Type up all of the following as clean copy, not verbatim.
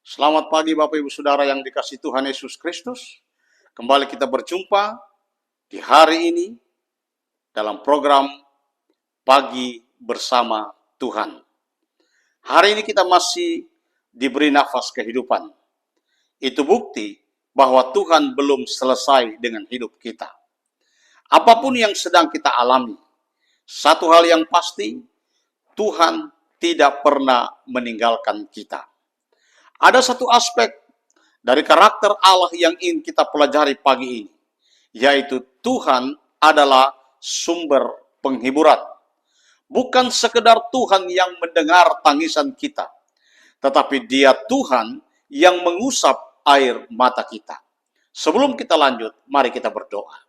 Selamat pagi Bapak Ibu Saudara yang dikasihi Tuhan Yesus Kristus. Kembali kita berjumpa di hari ini dalam program Pagi Bersama Tuhan. Hari ini kita masih diberi nafas kehidupan. Itu bukti bahwa Tuhan belum selesai dengan hidup kita. Apapun yang sedang kita alami, satu hal yang pasti, Tuhan tidak pernah meninggalkan kita. Ada satu aspek dari karakter Allah yang ingin kita pelajari pagi ini, yaitu Tuhan adalah sumber penghiburan. Bukan sekedar Tuhan yang mendengar tangisan kita, tetapi Dia Tuhan yang mengusap air mata kita. Sebelum kita lanjut, mari kita berdoa.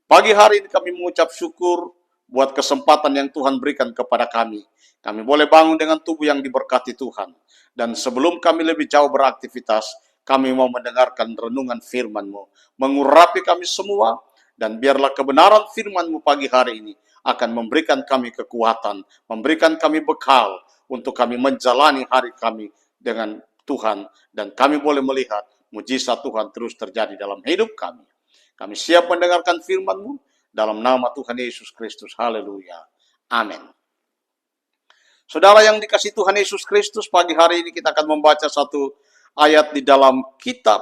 Pagi hari ini kami mengucap syukur buat kesempatan yang Tuhan berikan kepada kami. Kami boleh bangun dengan tubuh yang diberkati Tuhan. Dan sebelum kami lebih jauh beraktivitas, kami mau mendengarkan renungan firman-Mu. Mengurapi kami semua, dan biarlah kebenaran firman-Mu pagi hari ini akan memberikan kami kekuatan, memberikan kami bekal untuk kami menjalani hari kami dengan Tuhan. Dan kami boleh melihat mujizat Tuhan terus terjadi dalam hidup kami. Kami siap mendengarkan firman-Mu dalam nama Tuhan Yesus Kristus. Haleluya. Amin. Saudara yang dikasihi Tuhan Yesus Kristus, pagi hari ini kita akan membaca satu ayat di dalam kitab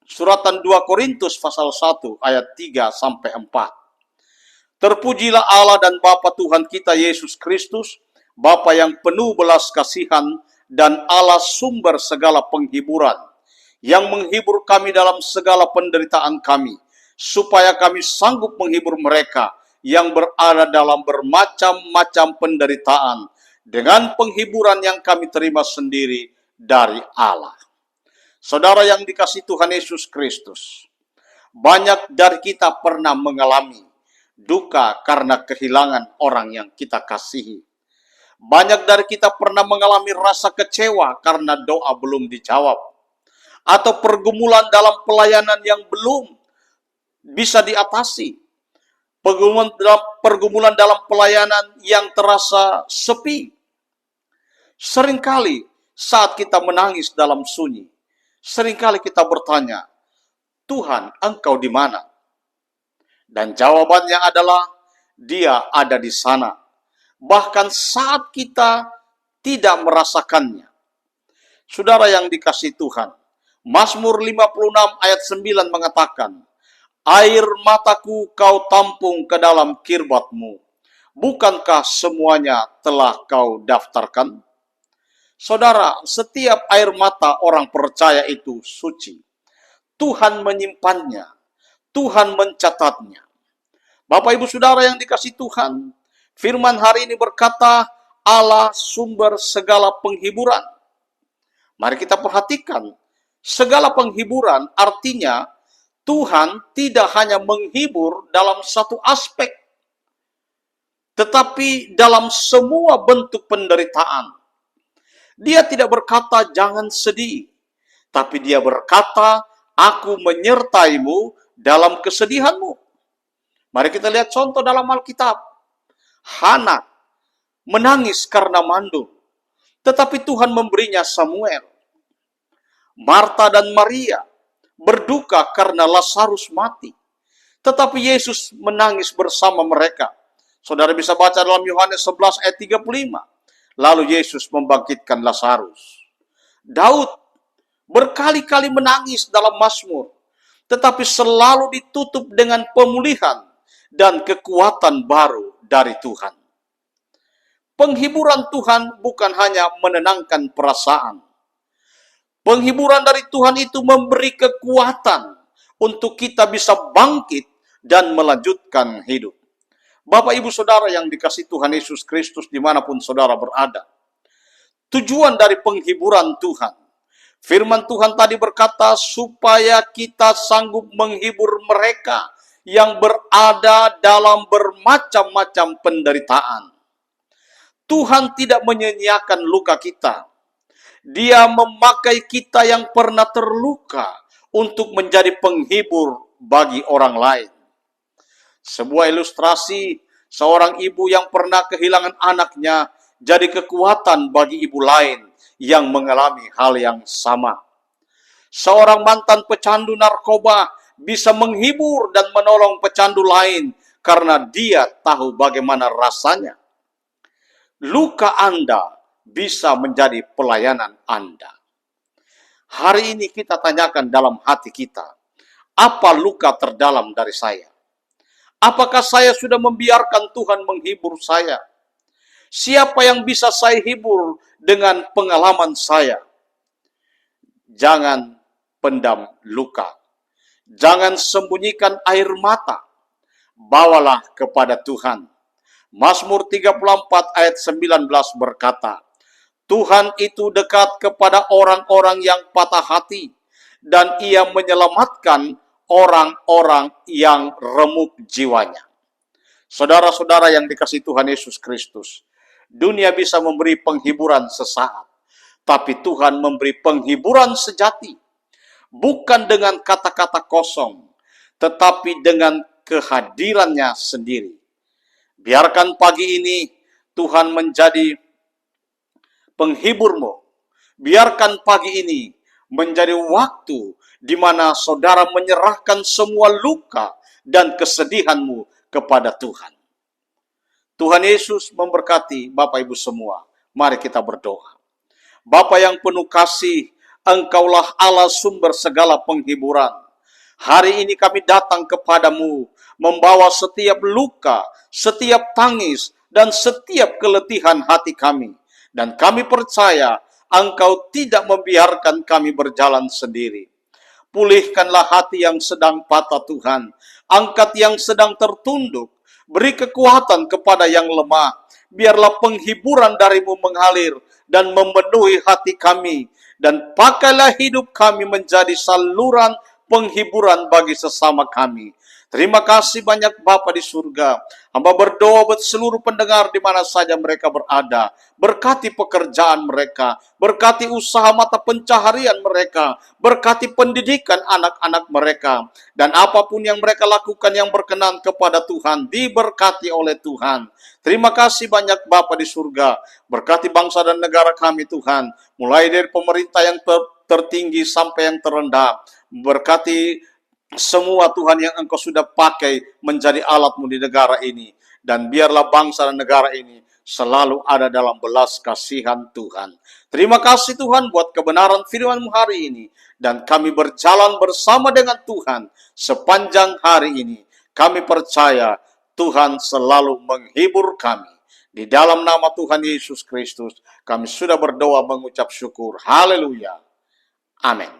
suratan 2 Korintus pasal 1 ayat 3 sampai 4. Terpujilah Allah dan Bapa Tuhan kita Yesus Kristus, Bapa yang penuh belas kasihan dan Allah sumber segala penghiburan, yang menghibur kami dalam segala penderitaan kami, supaya kami sanggup menghibur mereka yang berada dalam bermacam-macam penderitaan, dengan penghiburan yang kami terima sendiri dari Allah. Saudara yang dikasihi Tuhan Yesus Kristus, banyak dari kita pernah mengalami duka karena kehilangan orang yang kita kasihi. Banyak dari kita pernah mengalami rasa kecewa karena doa belum dijawab, atau pergumulan dalam pelayanan yang belum bisa diatasi. Pergumulan dalam pelayanan yang terasa sepi. Seringkali saat kita menangis dalam sunyi, seringkali kita bertanya, Tuhan, Engkau di mana? Dan jawabannya adalah, Dia ada di sana. Bahkan saat kita tidak merasakannya. Saudara yang dikasihi Tuhan, Mazmur 56 ayat 9 mengatakan, air mataku kau tampung ke dalam kirbat-Mu. Bukankah semuanya telah kau daftarkan? Saudara, setiap air mata orang percaya itu suci. Tuhan menyimpannya. Tuhan mencatatnya. Bapak Ibu Saudara yang dikasihi Tuhan, firman hari ini berkata, Allah sumber segala penghiburan. Mari kita perhatikan, segala penghiburan artinya Tuhan tidak hanya menghibur dalam satu aspek, tetapi dalam semua bentuk penderitaan. Dia tidak berkata, jangan sedih. Tapi dia berkata, aku menyertaimu dalam kesedihanmu. Mari kita lihat contoh dalam Alkitab. Hana menangis karena mandul, tetapi Tuhan memberinya Samuel. Marta dan Maria berduka karena Lazarus mati, tetapi Yesus menangis bersama mereka. Saudara bisa baca dalam Yohanes 11 ayat 35. Lalu Yesus membangkitkan Lazarus. Daud berkali-kali menangis dalam Mazmur, tetapi selalu ditutup dengan pemulihan dan kekuatan baru dari Tuhan. Penghiburan Tuhan bukan hanya menenangkan perasaan. Penghiburan dari Tuhan itu memberi kekuatan untuk kita bisa bangkit dan melanjutkan hidup. Bapak Ibu Saudara yang dikasihi Tuhan Yesus Kristus dimanapun saudara berada. Tujuan dari penghiburan Tuhan. Firman Tuhan tadi berkata supaya kita sanggup menghibur mereka yang berada dalam bermacam-macam penderitaan. Tuhan tidak menyia-nyiakan luka kita. Dia memakai kita yang pernah terluka untuk menjadi penghibur bagi orang lain. Sebuah ilustrasi, seorang ibu yang pernah kehilangan anaknya jadi kekuatan bagi ibu lain yang mengalami hal yang sama. Seorang mantan pecandu narkoba bisa menghibur dan menolong pecandu lain karena dia tahu bagaimana rasanya. Luka Anda bisa menjadi pelayanan Anda. Hari ini kita tanyakan dalam hati kita, apa luka terdalam dari saya? Apakah saya sudah membiarkan Tuhan menghibur saya? Siapa yang bisa saya hibur dengan pengalaman saya? Jangan pendam luka. Jangan sembunyikan air mata. Bawalah kepada Tuhan. Mazmur 34 ayat 19 berkata, Tuhan itu dekat kepada orang-orang yang patah hati, dan ia menyelamatkan orang-orang yang remuk jiwanya. Saudara-saudara yang dikasihi Tuhan Yesus Kristus, dunia bisa memberi penghiburan sesaat, tapi Tuhan memberi penghiburan sejati, bukan dengan kata-kata kosong, tetapi dengan kehadirannya sendiri. Biarkan pagi ini Tuhan menjadi penghiburmu. Biarkan pagi ini menjadi waktu di mana saudara menyerahkan semua luka dan kesedihanmu kepada Tuhan. Tuhan Yesus memberkati Bapak Ibu semua. Mari kita berdoa. Bapa yang penuh kasih, Engkaulah Allah sumber segala penghiburan. Hari ini kami datang kepadamu, membawa setiap luka, setiap tangis, dan setiap keletihan hati kami. Dan kami percaya Engkau tidak membiarkan kami berjalan sendiri. Pulihkanlah hati yang sedang patah Tuhan. Angkat yang sedang tertunduk. Beri kekuatan kepada yang lemah. Biarlah penghiburan darimu mengalir dan memenuhi hati kami. Dan pakailah hidup kami menjadi saluran penghiburan bagi sesama kami. Terima kasih banyak Bapa di surga. Hamba berdoa buat seluruh pendengar di mana saja mereka berada. Berkati pekerjaan mereka, berkati usaha mata pencaharian mereka, berkati pendidikan anak-anak mereka. Dan apapun yang mereka lakukan yang berkenan kepada Tuhan, diberkati oleh Tuhan. Terima kasih banyak Bapa di surga. Berkati bangsa dan negara kami Tuhan. Mulai dari pemerintah yang tertinggi sampai yang terendah. Berkati semua Tuhan yang Engkau sudah pakai menjadi alat-Mu di negara ini. Dan biarlah bangsa dan negara ini selalu ada dalam belas kasihan Tuhan. Terima kasih Tuhan buat kebenaran firman-Mu hari ini. Dan kami berjalan bersama dengan Tuhan sepanjang hari ini. Kami percaya Tuhan selalu menghibur kami. Di dalam nama Tuhan Yesus Kristus, kami sudah berdoa mengucap syukur. Haleluya. Amin.